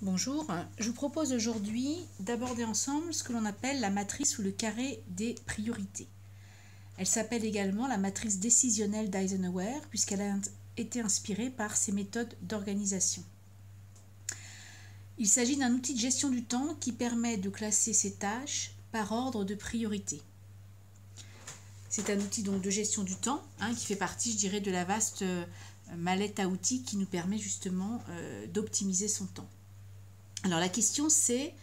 Bonjour, je vous propose aujourd'hui d'aborder ensemble ce que l'on appelle la matrice ou le carré des priorités. Elle s'appelle également la matrice décisionnelle d'Eisenhower puisqu'elle a été inspirée par ses méthodes d'organisation. Il s'agit d'un outil de gestion du temps qui permet de classer ses tâches par ordre de priorité. C'est un outil donc de gestion du temps qui fait partie, je dirais, de la vaste mallette à outils qui nous permet justement d'optimiser son temps. Alors la question c'est,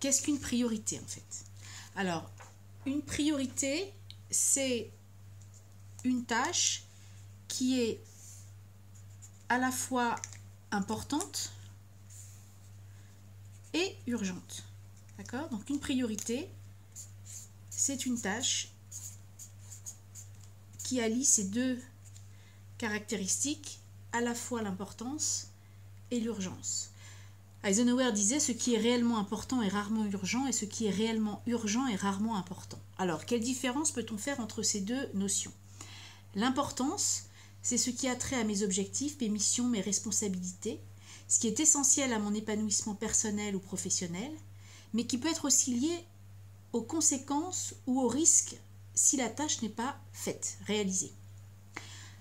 qu'est-ce qu'une priorité en fait? Alors, une priorité, c'est une tâche qui est à la fois importante et urgente. D'accord? Donc une priorité, c'est une tâche qui allie ces deux caractéristiques, à la fois l'importance et l'urgence. Eisenhower disait ce qui est réellement important est rarement urgent et ce qui est réellement urgent est rarement important. Alors, quelle différence peut-on faire entre ces deux notions? L'importance, c'est ce qui a trait à mes objectifs, mes missions, mes responsabilités, ce qui est essentiel à mon épanouissement personnel ou professionnel, mais qui peut être aussi lié aux conséquences ou aux risques si la tâche n'est pas faite, réalisée.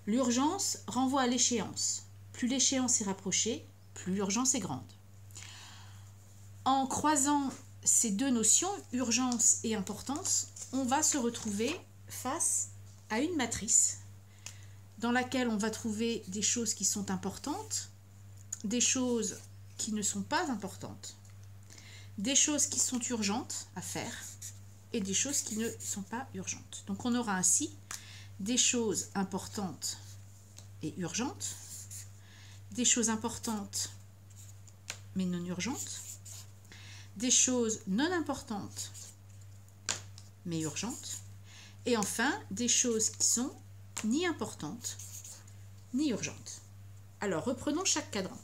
L'urgence renvoie à l'échéance. Plus l'échéance est rapprochée, plus l'urgence est grande. En croisant ces deux notions, urgence et importance, on va se retrouver face à une matrice dans laquelle on va trouver des choses qui sont importantes, des choses qui ne sont pas importantes, des choses qui sont urgentes à faire et des choses qui ne sont pas urgentes. Donc on aura ainsi des choses importantes et urgentes, des choses importantes mais non urgentes, des choses non importantes mais urgentes, et enfin des choses qui sont ni importantes ni urgentes. Alors reprenons chaque cadran.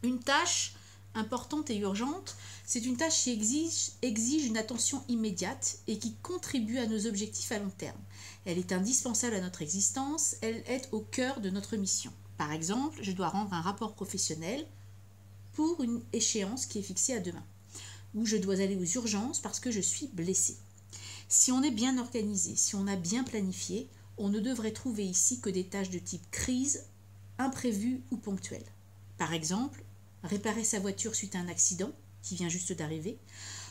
Une tâche importante et urgente, c'est une tâche qui exige une attention immédiate et qui contribue à nos objectifs à long terme. Elle est indispensable à notre existence, elle est au cœur de notre mission. Par exemple, je dois rendre un rapport professionnel pour une échéance qui est fixée à demain, ou je dois aller aux urgences parce que je suis blessée. Si on est bien organisé, si on a bien planifié, on ne devrait trouver ici que des tâches de type crise, imprévues ou ponctuelles. Par exemple, réparer sa voiture suite à un accident qui vient juste d'arriver,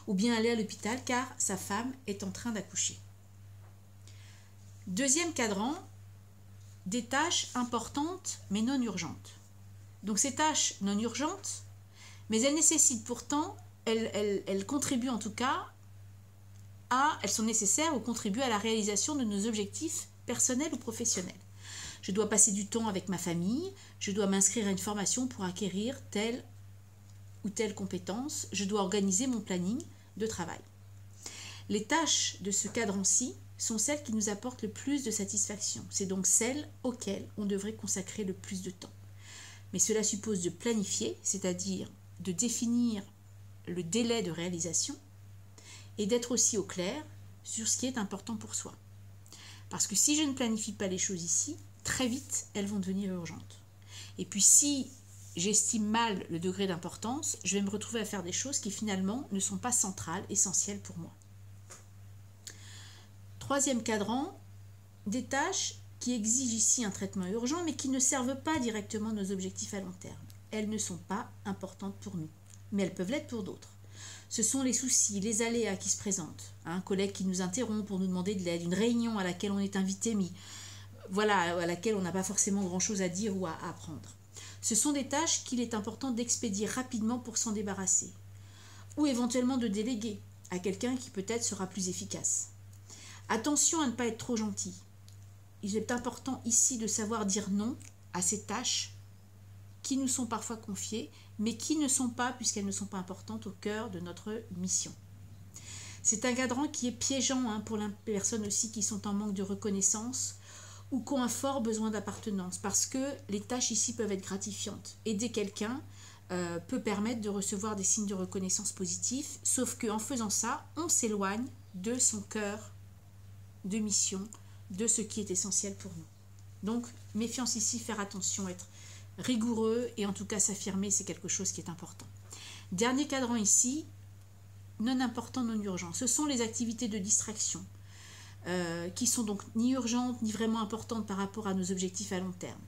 ou bien aller à l'hôpital car sa femme est en train d'accoucher. Deuxième cadran, des tâches importantes mais non urgentes. Donc ces tâches non urgentes, mais elles nécessitent pourtant, elles contribuent en tout cas elles sont nécessaires ou contribuent à la réalisation de nos objectifs personnels ou professionnels. Je dois passer du temps avec ma famille, je dois m'inscrire à une formation pour acquérir telle ou telle compétence, je dois organiser mon planning de travail. Les tâches de ce cadran-ci sont celles qui nous apportent le plus de satisfaction. C'est donc celles auxquelles on devrait consacrer le plus de temps. Mais cela suppose de planifier, c'est-à-dire de définir le délai de réalisation et d'être aussi au clair sur ce qui est important pour soi. Parce que si je ne planifie pas les choses ici, très vite, elles vont devenir urgentes. Et puis si j'estime mal le degré d'importance, je vais me retrouver à faire des choses qui finalement ne sont pas centrales, essentielles pour moi. Troisième cadran, des tâches qui exigent ici un traitement urgent mais qui ne servent pas directement nos objectifs à long terme. Elles ne sont pas importantes pour nous, mais elles peuvent l'être pour d'autres. Ce sont les soucis, les aléas qui se présentent. Un collègue qui nous interrompt pour nous demander de l'aide, une réunion à laquelle on est invité, mais voilà, à laquelle on n'a pas forcément grand-chose à dire ou à apprendre. Ce sont des tâches qu'il est important d'expédier rapidement pour s'en débarrasser, ou éventuellement de déléguer à quelqu'un qui peut-être sera plus efficace. Attention à ne pas être trop gentil. Il est important ici de savoir dire non à ces tâches qui nous sont parfois confiées, mais qui ne sont pas, puisqu'elles ne sont pas importantes, au cœur de notre mission. C'est un cadran qui est piégeant pour les personnes aussi qui sont en manque de reconnaissance ou qui ont un fort besoin d'appartenance, parce que les tâches ici peuvent être gratifiantes. Aider quelqu'un peut permettre de recevoir des signes de reconnaissance positifs, sauf qu'en faisant ça, on s'éloigne de son cœur de mission, de ce qui est essentiel pour nous. Donc, méfiance ici, faire attention, être rigoureux et en tout cas s'affirmer, c'est quelque chose qui est important. Dernier cadran ici, non important, non urgent. Ce sont les activités de distraction qui sont donc ni urgentes ni vraiment importantes par rapport à nos objectifs à long terme.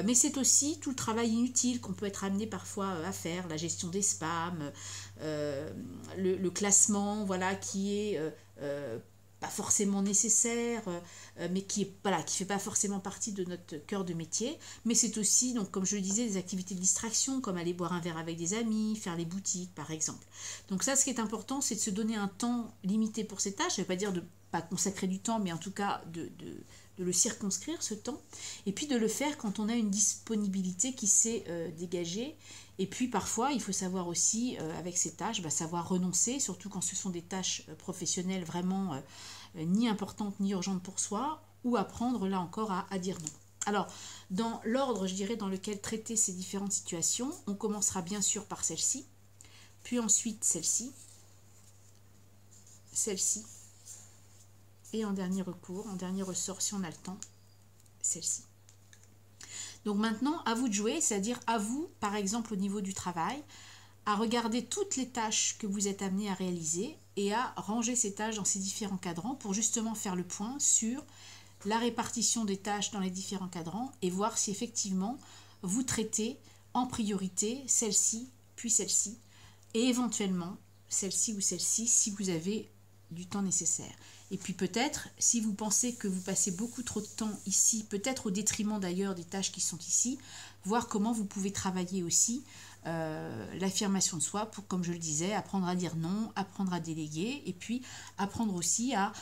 Mais c'est aussi tout le travail inutile qu'on peut être amené parfois à faire, la gestion des spams, le classement, voilà, qui est pas forcément nécessaire, mais qui est, voilà, qui fait pas forcément partie de notre cœur de métier. Mais c'est aussi, donc, comme je le disais, des activités de distraction, comme aller boire un verre avec des amis, faire les boutiques, par exemple. Donc ça, ce qui est important, c'est de se donner un temps limité pour ces tâches. Ça ne veut pas dire de pas consacrer du temps, mais en tout cas de le circonscrire, ce temps, et puis de le faire quand on a une disponibilité qui s'est dégagée. Et puis parfois, il faut savoir aussi, avec ces tâches, savoir renoncer, surtout quand ce sont des tâches professionnelles vraiment ni importantes ni urgentes pour soi, ou apprendre là encore à dire non. Alors, dans l'ordre, je dirais, dans lequel traiter ces différentes situations, on commencera bien sûr par celle-ci, puis ensuite celle-ci, celle-ci, et en dernier recours, en dernier ressort, si on a le temps, celle-ci. Donc maintenant, à vous de jouer, c'est-à-dire à vous, par exemple au niveau du travail, à regarder toutes les tâches que vous êtes amené à réaliser et à ranger ces tâches dans ces différents cadrans pour justement faire le point sur la répartition des tâches dans les différents cadrans et voir si effectivement vous traitez en priorité celle-ci, puis celle-ci, et éventuellement celle-ci ou celle-ci si vous avez du temps nécessaire. Et puis peut-être, si vous pensez que vous passez beaucoup trop de temps ici, peut-être au détriment d'ailleurs des tâches qui sont ici, voir comment vous pouvez travailler aussi l'affirmation de soi pour, comme je le disais, apprendre à dire non, apprendre à déléguer, et puis apprendre aussi à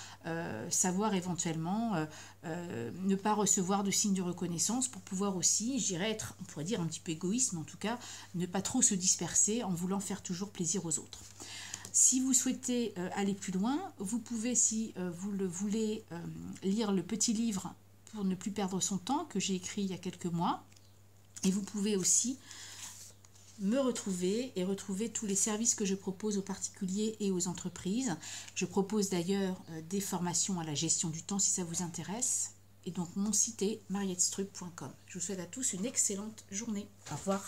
savoir éventuellement ne pas recevoir de signes de reconnaissance pour pouvoir aussi, je dirais, être, on pourrait dire un petit peu égoïste, mais en tout cas, ne pas trop se disperser en voulant faire toujours plaisir aux autres. Si vous souhaitez aller plus loin, vous pouvez, si vous le voulez, lire le petit livre pour ne plus perdre son temps que j'ai écrit il y a quelques mois. Et vous pouvez aussi me retrouver et retrouver tous les services que je propose aux particuliers et aux entreprises. Je propose d'ailleurs des formations à la gestion du temps si ça vous intéresse. Et donc mon site est mariettestrup.com. Je vous souhaite à tous une excellente journée. Au revoir.